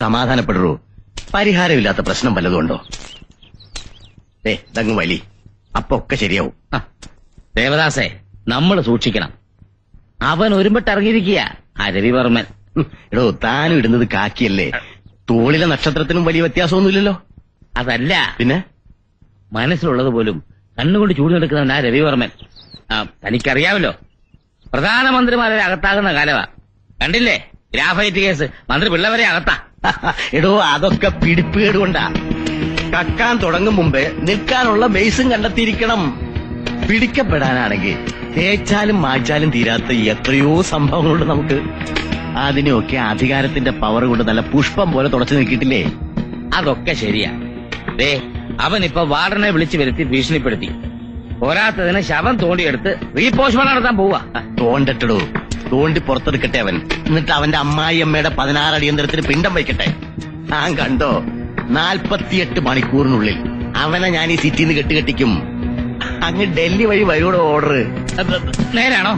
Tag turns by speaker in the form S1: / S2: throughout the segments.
S1: സമാധാനപ്പെടൂ. പരിഹാരമില്ലാത്ത പ്രശ്നം വല്ലതുണ്ടോ? ഇതങ്ങ് വലി, അപ്പൊ ഒക്കെ ശരിയാവും.
S2: ദേവദാസേ, നമ്മൾ സൂക്ഷിക്കണം. അവൻ ഒരുമ്പിട്ടിറങ്ങിയിരിക്കുക ആ രവിവർമ്മൻ.
S1: എടോ, താനും ഇടുന്നത് കാക്കിയല്ലേ? തോളിലെ നക്ഷത്രത്തിനും വലിയ വ്യത്യാസമൊന്നുമില്ലല്ലോ.
S2: അതല്ല,
S1: പിന്നെ
S2: മനസ്സിലുള്ളത് പോലും കണ്ണുകൊണ്ട് ചൂട് നിൽക്കുന്നവൻ ആ രവിവർമ്മൻ. തനിക്കറിയാമല്ലോ, പ്രധാനമന്ത്രിമാരെ അകത്താകുന്ന കാലമാ. കണ്ടില്ലേ ഗ്രാഫൈറ്റ് കേസ്? മന്ത്രി പിള്ളവരെ അകത്താ.
S1: എടോ, അതൊക്കെ പിടിപ്പുകേട് കൊണ്ടാ. കക്കാൻ തുടങ്ങും മുമ്പേ നിൽക്കാനുള്ള ബേസും കണ്ടെത്തിയിരിക്കണം. പിടിക്കപ്പെടാനാണെങ്കിൽ തേച്ചാലും മായ്ച്ചാലും തീരാത്ത എത്രയോ സംഭവങ്ങളുണ്ട് നമുക്ക്. അതിനെയൊക്കെ അധികാരത്തിന്റെ പവർ കൊണ്ട് നല്ല പുഷ്പം പോലെ തുടച്ചു നീക്കിയിട്ടില്ലേ?
S2: അതൊക്കെ ശരിയാ. അവനിപ്പോ വാർഡനെ വിളിച്ചു വരുത്തി ഭീഷണിപ്പെടുത്തി. പോരാത്തതിന് ശവം തോണ്ടിയെടുത്ത് റീപോസ്റ്റ്മോർട്ടം നടത്താൻ പോവാ.
S1: തോണ്ടട്ടോ, തോണ്ടി പുറത്തെടുക്കട്ടെ അവൻ. എന്നിട്ട് അവന്റെ അമ്മായി അമ്മയുടെ 16 അടിയന്തരത്തിന് പിണ്ടം വയ്ക്കട്ടെ. ഞാൻ കണ്ടോ, 48 മണിക്കൂറിനുള്ളിൽ അവനെ ഞാൻ ഈ സിറ്റിന്ന് കെട്ടുകെട്ടിക്കും. അങ്ങ് ഡൽഹി വഴി വരൂടെ ഓർഡർ.
S2: നേരാണോ?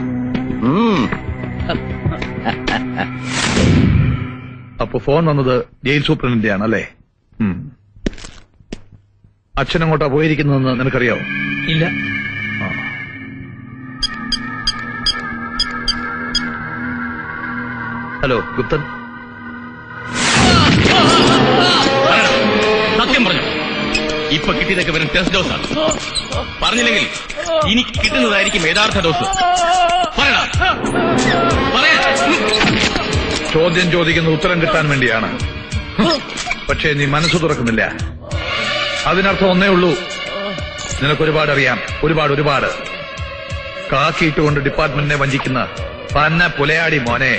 S3: അപ്പൊ ഫോൺ വന്നത് ജയിൽ സൂപ്രണ്ടിന്റെ ആണല്ലേ? അച്ഛനങ്ങോട്ടാ പോയിരിക്കുന്നതെന്ന് നിനക്കറിയാവോ?
S2: ഇല്ല.
S3: ഹലോ ഗുപ്തൻ.
S1: സത്യം പറഞ്ഞു. ഇപ്പൊ കിട്ടിയതൊക്കെ വെറും ടെസ്റ്റ് ഡോസാണ്. പറഞ്ഞില്ലെങ്കിൽ ഇനി കിട്ടുന്നതായിരിക്കും യഥാർത്ഥ ഡോസ്.
S3: ചോദ്യം ചോദിക്കുന്ന ഉത്തരം കിട്ടാൻ വേണ്ടിയാണ്. പക്ഷേ നീ മനസ്സ് തുറക്കുന്നില്ല. അതിനർത്ഥം ഒന്നേ ഉള്ളൂ, നിനക്കൊരുപാട് അറിയാം. ഒരുപാട്. കാക്കിയിട്ടുകൊണ്ട് ഡിപ്പാർട്ട്മെന്റിനെ വഞ്ചിക്കുന്ന പന്ന പുലയാടി മോനെ.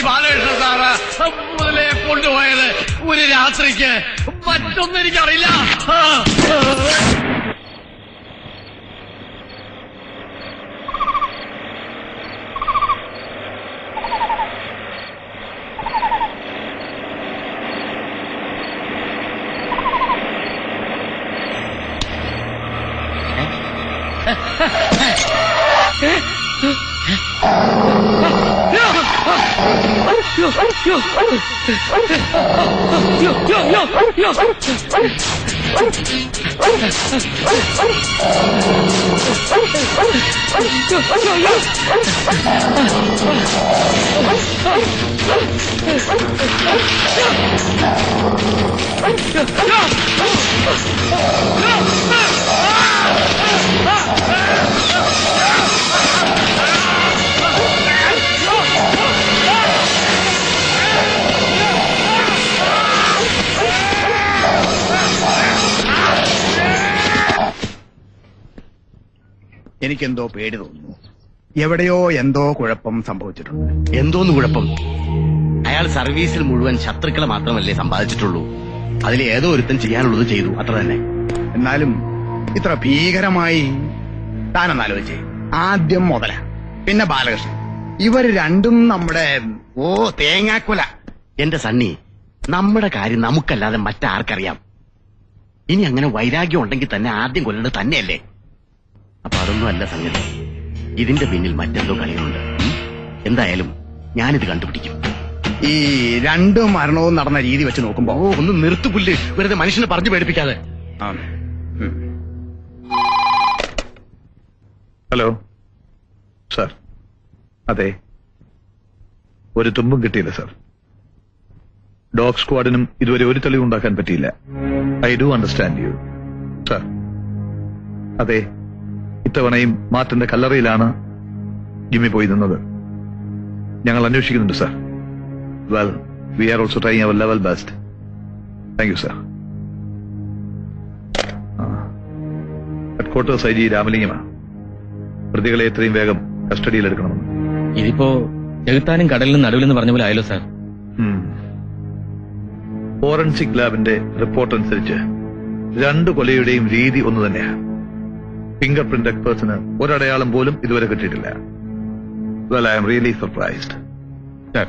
S4: ബാലകൃഷ്ണൻ സാറ് മുതലേ കൊണ്ടുപോയത് ഒരു രാത്രിക്ക് മറ്റൊന്നും എനിക്കറിയില്ല.
S5: എനിക്കെന്തോ പേടി തോന്നുന്നു. എവിടെയോ എന്തോ കുഴപ്പം സംഭവിച്ചിട്ടുണ്ട്.
S1: എന്തോന്ന് കുഴപ്പം? അയാൾ സർവീസിൽ മുഴുവൻ ശത്രുക്കളെ മാത്രമല്ലേ സമ്പാദിച്ചിട്ടുള്ളൂ. അതിൽ ഏതോ ഒരുത്തൻ ചെയ്യാനുള്ളത് ചെയ്തു, അത്ര തന്നെ.
S5: എന്നാലും ഇത്ര ഭീകരമായി താനൊന്നാലോചിച്ചേ. ആദ്യം മുതല, പിന്നെ ബാലകൃഷ്ണൻ, ഇവര് രണ്ടും നമ്മുടെ തേങ്ങാക്കൊല.
S1: എന്റെ സണ്ണി, നമ്മുടെ കാര്യം നമുക്കല്ലാതെ മറ്റാർക്കറിയാം? ഇനി അങ്ങനെ വൈരാഗ്യം ഉണ്ടെങ്കിൽ തന്നെ ആദ്യം കൊല്ലേണ്ടത് തന്നെയല്ലേ? അപ്പൊ അതൊന്നും അല്ല സംഗതി. ഇതിന്റെ പിന്നിൽ മറ്റെന്തോ കളിയുണ്ട്. എന്തായാലും ഞാനിത് കണ്ടുപിടിക്കും.
S5: ഈ രണ്ടു മരണവും നടന്ന രീതി വെച്ച് നോക്കുമ്പോ
S1: ഒന്ന് നിർത്തുപുല്ല്, വെറുതെ മനുഷ്യനെ പറഞ്ഞു പേടിപ്പിക്കാതെ.
S3: Hello sir. അതെ, ഒരു തുമ്പും കിട്ടിയില്ല സാർ. ഡോഗ് സ്ക്വാഡിനും ഇതുവരെ ഒരു തെളിവുണ്ടാക്കാൻ പറ്റിയില്ല. I do understand you sir. അതെ, ഇത്തവണയും മാർട്ടിന്റെ കല്ലറയിലാണ് ജിമ്മി പോയി നിന്നത്. ഞങ്ങൾ അന്വേഷിക്കുന്നുണ്ട് സാർ. Well, we are also trying our level best. Thank you sir. Headquarters IG രാമലിംഗമാണ്. പ്രതികളെ എത്രയും വേഗം കസ്റ്റഡിയിലെടുക്കണമെന്ന്.
S2: ഇതിപ്പോ ചെകുത്താനും കടലിനും നടുവിലെന്ന് പറഞ്ഞ പോലെ ആയല്ലോ സാർ.
S3: ഫോറൻസിക് ലാബിന്റെ റിപ്പോർട്ട് അനുസരിച്ച് രണ്ടു കൊലയുടെയും രീതി ഒന്നു തന്നെയാണ്. ഫിംഗർ പ്രിന്റ് എക്സ്പേർട്സിന് ഒരടയാളം പോലും ഇതുവരെ കിട്ടിയിട്ടില്ല. Well, I am really surprised.
S2: Sir,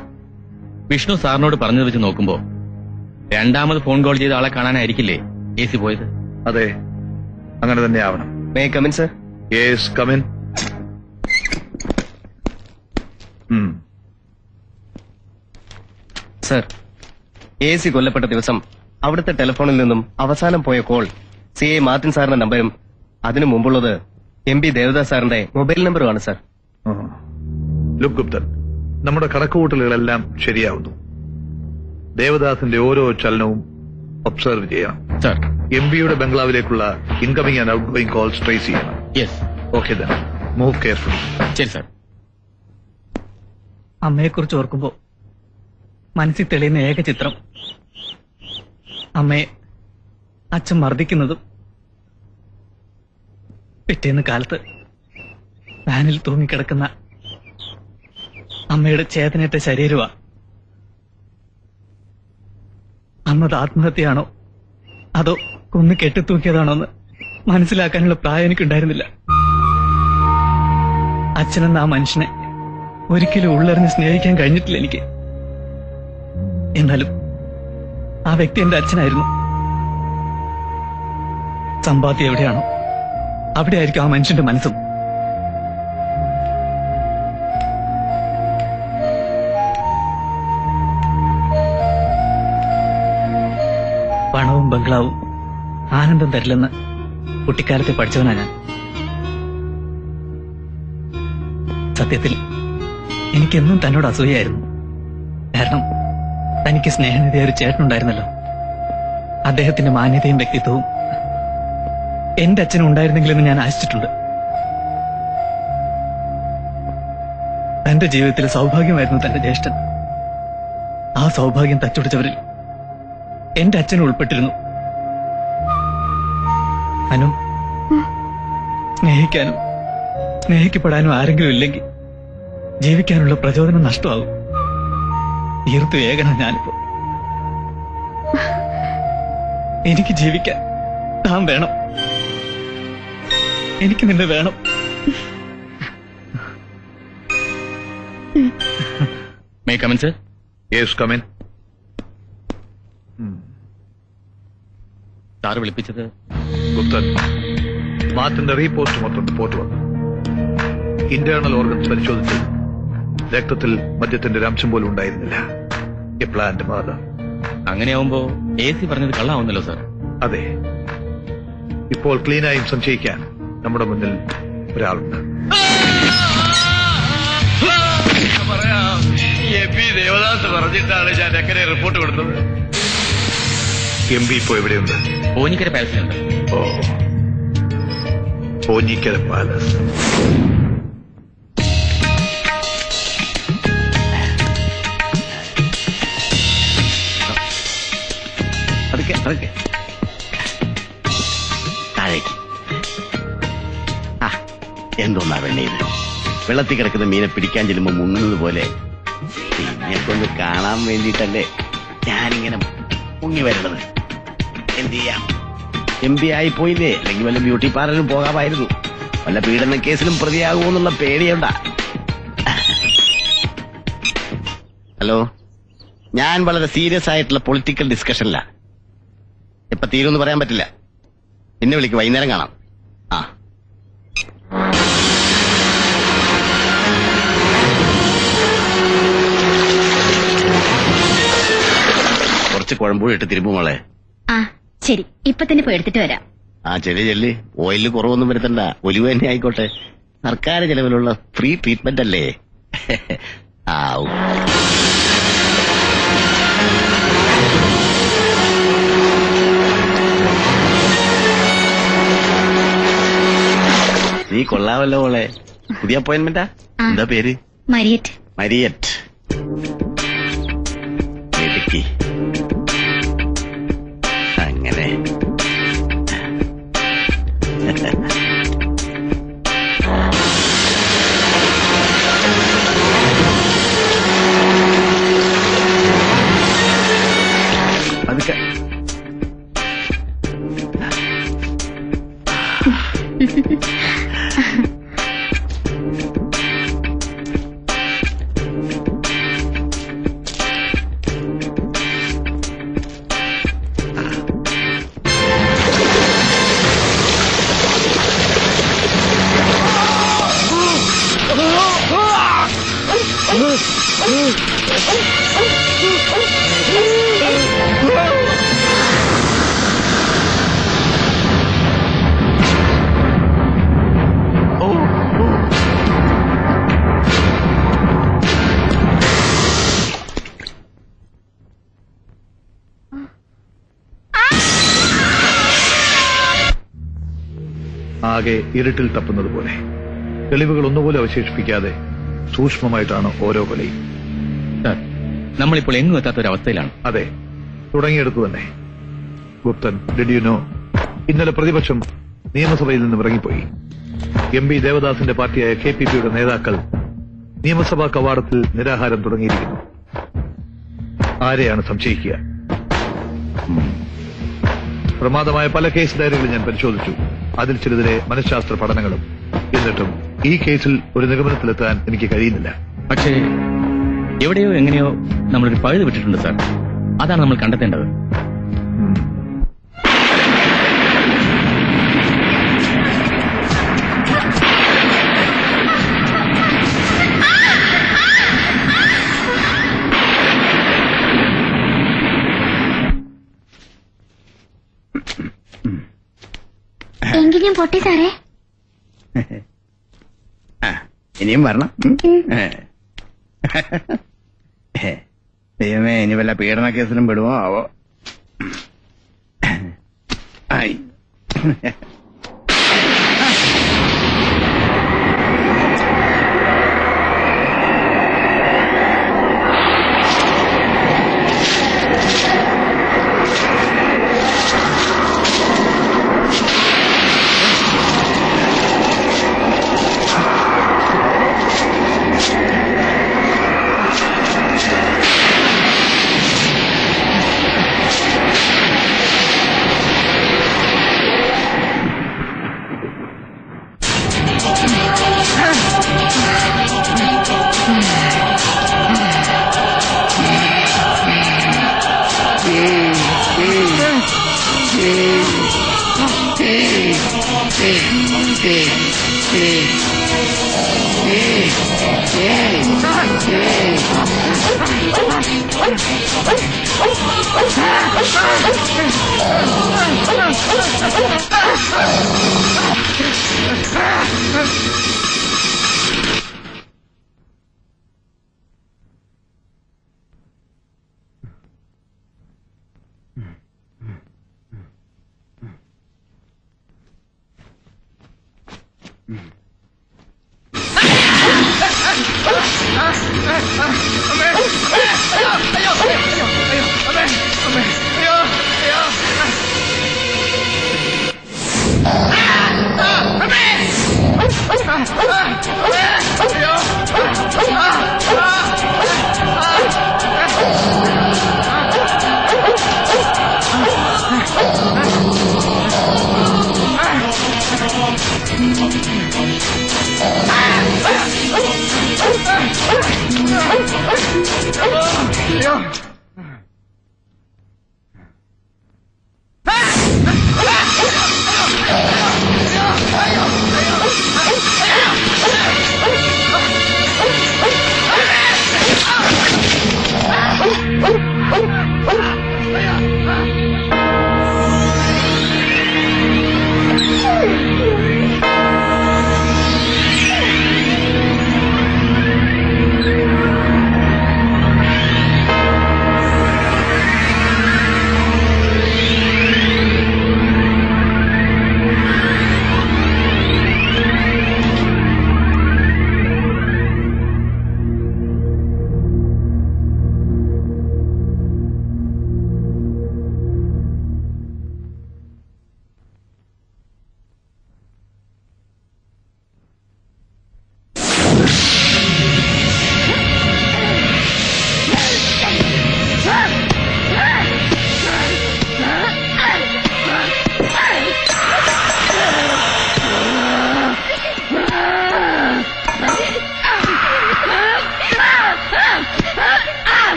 S2: Vishnu സാറിനോട് പറഞ്ഞത് വെച്ച് നോക്കുമ്പോ രണ്ടാമത് ഫോൺ കോൾ ചെയ്ത ആളെ കാണാനായിരിക്കില്ലേ AC പോയത്?
S3: അതെ, അങ്ങനെ തന്നെ ആവണം.
S1: May come in sir?
S3: Yes, come in.
S6: Sir, AC കൊല്ലപ്പെട്ട ദിവസം അവിടുത്തെ ടെലിഫോണിൽ നിന്നും അവസാനം പോയ കോൾ CA മാർട്ടിൻ സാറിന്റെ നമ്പരും അതിനു മുമ്പുള്ളത് MP ദേവദാസ് സാറിന്റെ മൊബൈൽ നമ്പറുമാണ് സർ.
S3: ലുക്ക് ഗുപ്തൻ, നമ്മുടെ കണക്കുകൂട്ടലുകളെല്ലാം ശരിയാവുന്നു. ദേവദാസിന്റെ ഓരോ ചലനവും ഒബ്സർവ് ചെയ്യണം.
S2: സർ.
S3: MPയുടെ ബംഗ്ലാവിലേക്കുള്ള incoming and outgoing calls trace ചെയ്യണം.
S2: Yes.
S3: Okay then move carefully.
S2: ശരി സർ.
S7: അമ്മയെക്കുറിച്ച് ഓർക്കുമ്പോ മനസ്സിൽ തെളിയുന്ന ഏക ചിത്രം അമ്മയെ അച്ഛൻ മർദ്ദിക്കുന്നതും പിറ്റേന്ന് കാലത്ത് വാനിൽ തൂങ്ങിക്കിടക്കുന്ന അമ്മയുടെ ചേതനേറ്റ ശരീരമാ. അന്നത് ആത്മഹത്യയാണോ അതോ കൊന്നു കെട്ടിത്തൂക്കിയതാണോ എന്ന് മനസ്സിലാക്കാനുള്ള പ്രായം എനിക്കുണ്ടായിരുന്നില്ല. അച്ഛനെന്ന ആ മനുഷ്യനെ ഒരിക്കലും ഉള്ളറിഞ്ഞ് സ്നേഹിക്കാൻ കഴിഞ്ഞിട്ടില്ല എനിക്ക്. എന്നാലും ആ വ്യക്തി എന്റെ അച്ഛനായിരുന്നു. സമ്പാദ്യം എവിടെയാണോ അവിടെ ആയിരിക്കും ആ മനുഷ്യന്റെ മനസ്സും. പണവും ബംഗ്ലാവും ആനന്ദം തരില്ലെന്ന് കുട്ടിക്കാലത്തെ പഠിച്ചവനാ ഞാൻ. സത്യത്തിൽ എനിക്കെന്നും തന്നോട് അസൂയായിരുന്നു. കാരണം തനിക്ക് സ്നേഹനിധിയായ ഒരു ചേട്ടനുണ്ടായിരുന്നല്ലോ. അദ്ദേഹത്തിന്റെ മാന്യതയും വ്യക്തിത്വവും എന്റെ അച്ഛനും ഉണ്ടായിരുന്നെങ്കിലെന്ന് ഞാൻ ആശിച്ചിട്ടുണ്ട്. തന്റെ ജീവിതത്തിലെ സൗഭാഗ്യമായിരുന്നു തന്റെ ജ്യേഷ്ഠൻ. ആ സൗഭാഗ്യം തച്ചുടിച്ചവരിൽ എന്റെ അച്ഛനും ഉൾപ്പെട്ടിരുന്നു. അനു, സ്നേഹിക്കാനും സ്നേഹിക്കപ്പെടാനും ആരെങ്കിലും ഇല്ലെങ്കിൽ ജീവിക്കാനുള്ള പ്രചോദനം നഷ്ടമാകും. ഈർത്തു ഏകനാ ഞാനിപ്പോ. എനിക്ക് ജീവിക്കാൻ താൻ വേണം. എനിക്ക് നിന്നെ വേണം.
S2: May come in sir?
S3: Yes come in.
S2: സാറ് വിളിപ്പിച്ചത്?
S3: ഗുപ്തൻ, മാർട്ടിന്റെ റീപോസ്റ്റ്മോർട്ടം റിപ്പോർട്ട് വന്നു. ഇന്റേണൽ ഓർഗൻസ് പരിശോധിച്ചു. രക്തത്തിൽ മദ്യത്തിന്റെ ഒരു അംശം പോലും ഉണ്ടായിരുന്നില്ല. A planned murder.
S2: അങ്ങനെയാവുമ്പോ AC പറഞ്ഞത് കള്ളാവുന്നല്ലോ സാർ.
S3: അതെ. ഇപ്പോൾ ക്ലീനായും സംശയിക്കാൻ നമ്മുടെ മുന്നിൽ ഒരാളുണ്ട്.
S4: പറയാം, MP ദേവദാസ് പറഞ്ഞിട്ടാണ് ഞാൻ എങ്ങനെ റിപ്പോർട്ട് കൊടുത്തത്.
S3: MP ഇപ്പോ എവിടെയുണ്ട്?
S2: ഓനിക്കര പാലസിലുണ്ട്.
S3: ഓ, ഓഞ്ഞിക്കര പാലസ്.
S1: അതൊക്കെ അതൊക്കെ താഴേക്ക്. ആ, എന്തോന്നാ വെണ്ണ ഇത്? വെള്ളത്തിൽ കിടക്കുന്ന മീനെ പിടിക്കാൻ ചെല്ലുമ്പോ മുങ്ങുന്നത് പോലെ നിങ്ങൾക്കൊന്ന് കാണാൻ വേണ്ടിയിട്ടല്ലേ ഞാനിങ്ങനെ മുങ്ങി വരണത്. എന്ത് ചെയ്യാം, MP ആയിപ്പോയില്ലേ? അല്ലെങ്കിൽ വല്ല ബ്യൂട്ടി പാർലറിലും പോകാമായിരുന്നു. വല്ല പീഡന കേസിലും പ്രതിയാകുമോന്നുള്ള പേടിയുണ്ട. ഹലോ, ഞാൻ വളരെ സീരിയസ് ആയിട്ടുള്ള പൊളിറ്റിക്കൽ ഡിസ്കഷനിലാണ്. എപ്പ തീരുമെന്ന് പറയാൻ പറ്റില്ല. എന്നെ വിളിക്ക്, വൈകുന്നേരം കാണാം. ആ, കുറച്ച് കുഴമ്പൂഴി ഇട്ട് തിരുമ്പു മോളെ.
S8: ആ ശരി, ഇപ്പൊ തന്നെ പോയി എടുത്തിട്ട് വരാം.
S1: ആ ചെല്ലി ഓയിലിൽ കുറവൊന്നും വരുത്തണ്ട, ഒലിവ് തന്നെ ആയിക്കോട്ടെ. സർക്കാർ ചെലവിലുള്ള ഫ്രീ ട്രീറ്റ്മെന്റ് അല്ലേ. ആവും. നീ കൊള്ളാമല്ലോ മോളെ. പുതിയ അപ്പോയിന്റ്മെന്റാ? എന്താ പേര്?
S8: മരിയറ്റ്.
S1: മരിയറ്റ്. ഇടുക്കി. അങ്ങനെ അതൊക്കെ
S3: ആകെ ഇരുട്ടിൽ തപ്പുന്നത് പോലെ തെളിവുകൾ ഒന്നുപോലെ അവശേഷിപ്പിക്കാതെ സൂക്ഷ്മമായിട്ടാണ് ഓരോ കൊലയും.
S7: നമ്മളിപ്പോൾ എങ്ങും എത്താത്തൊരവസ്ഥയിലാണ്.
S3: അതെ, തുടങ്ങിയെടുത്തു തന്നെ. ഗുപ്തൻ, ഡിഡ് യു നോ, ഇന്നലെ പ്രതിപക്ഷം നിയമസഭയിൽ നിന്നും ഇറങ്ങിപ്പോയി. MP ദേവദാസിന്റെ പാർട്ടിയായ KPP-യുടെ നേതാക്കൾ നിയമസഭാ കവാടത്തിൽ നിരാഹാരം തുടങ്ങിയിരിക്കുന്നു. ആരെയാണ് സംശയിക്കുക? പ്രമാദമായ പല കേസ് ഡയറികളും ഞാൻ പരിശോധിച്ചു. അതിൽ ചിലതിലെ മനഃശാസ്ത്ര പഠനങ്ങളും. എന്നിട്ടും ഈ കേസിൽ ഒരു നിഗമനത്തിലെത്താൻ എനിക്ക് കഴിയുന്നില്ല.
S7: പക്ഷേ എവിടെയോ എങ്ങനെയോ നമ്മളൊരു പഴുത് വിട്ടിട്ടുണ്ട് സാർ. അതാണ് നമ്മൾ കണ്ടെത്തേണ്ടത്.
S8: എങ്കിലും പൊട്ടി സാറേ.
S5: ഇനിയും വരണം. ദൈവമേ, ഇനി വല്ല പീഡന കേസിലും പെടുമോ ആവോ. ആയി.
S9: Hey!